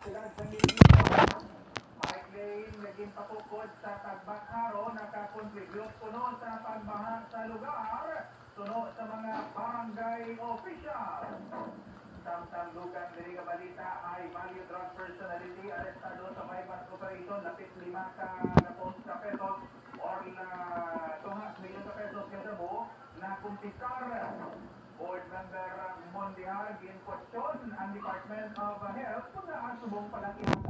Mike Lane naging patukod sa Tagbakaro, nakakontribute kuno sa pagbaha sa lugar, tuno sa mga barangay official. Samtang lugar diri nga balita ay value drug personality arestado sa bypass operation lapit 5 ka pesos or na 2 milyon ka pesos kada mo na kumpiskar. Board member Mondial ginkwestiyon ang Department of Health kung naasubong palakihan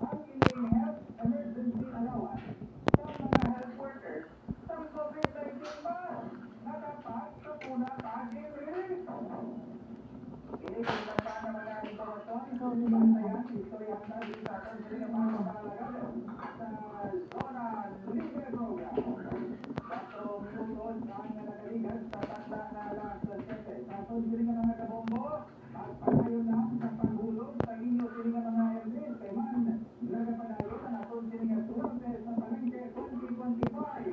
ang ining health emergency allowance sa mga health workers sa COVID-19 ba na dapat sa puna taging release. Ini pinagpapaan naman ang informasyon bantayan historianta di sa country ng mga kalalagad sa Zona Libre Program. 4 minutos ang nakaligan sa tatla na alas 7. Sa tunsilingan ng nagabombo at panayon na sa panghulog sa inyo silingan ng mga Elvis kay man nagapanayon na tunsilingan suwante sa Palengke 2025.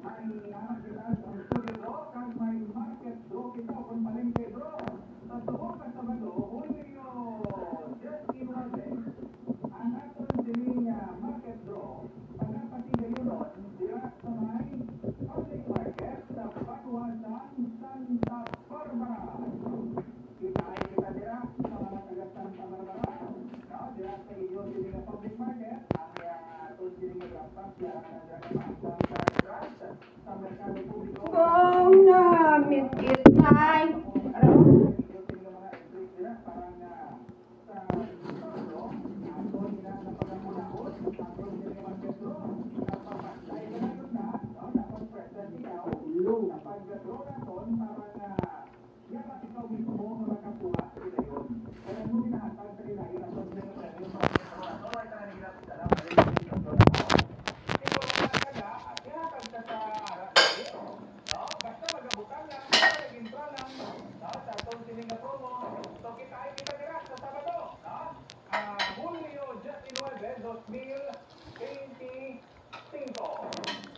May nakakilala ang studio bro kag may market bro kita kung Palengke bro. Sa tuwag na Sabado, Julio 19, ang atong siling market draw, pagkapatigayon, direct sa may public market sa Baguasan, Santa Barbara. Kita ay kita direct sa mga taga Santa Barbara, direct sa iyo siling public market, ang atong siling graftas, sa merkado publiko. Kung namikit ay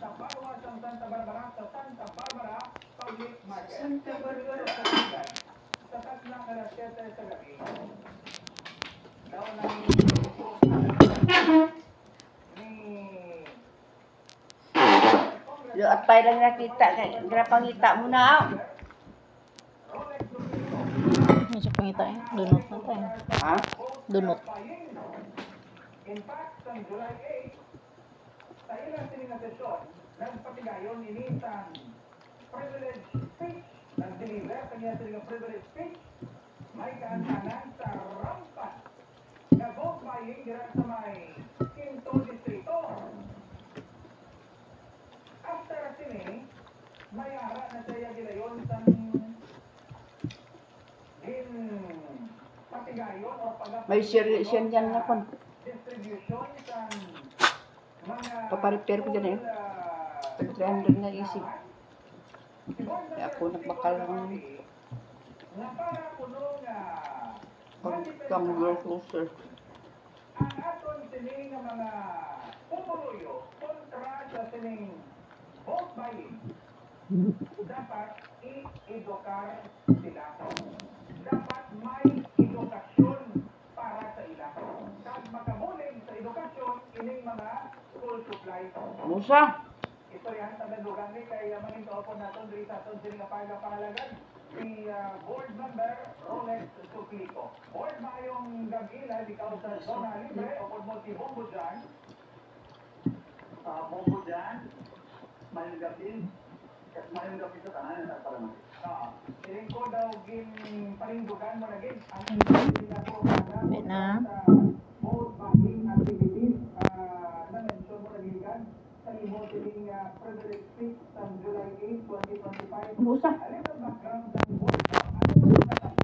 sa Baguasan, Santa Barbara, sa Santa Barbara Public Market. Santa Barbara. Sa tatla ka na 7 sa gabi. Daw na Lo at pa lang nakita grapangita mo na. Ano siya pangita eh? Dunot na tayo. Ha? Dunot. In fact, sa July 8, sa ilang sininasesyon, nagpatigayon initan privilege speech, nag-deliver kanya silang privilege speech, may kaantanan sa rampat na vote buying dira sa may Quinto Distrito. After sini, may ara na siya gilayon sa patigayon o May seriesyan dyan na kon. distribution sa mga Paparepair ko dyan eh. Tag 300 na isip. Kaya ako nagbakal ng pag-camera closer. ang aton sining nga mga pumuloyo kontra sa sining vote buying dapat i-edukar sila. Dapat may edukasyon para sa ila. Kag makabulig sa edukasyon ining mga school supplies. Musa. Ito yan sa Mendugan ni kay maning kaupon naton diri sa aton sining pangalagan si board member Rolex Suplico. Board maayong gabi na ikaw sa Zona Libre o kung mo si Bongo dyan. Bongo dyan. Maayong gabi. Maayong gabi sa tanan na para mo. Siling ko daw parindugan mo na gin. Ang Sabi na. vote buying activities na mention mo na gin sa imo siling privilege speech sa July 8, 2025. Musa. Alin ang background ng vote? Ano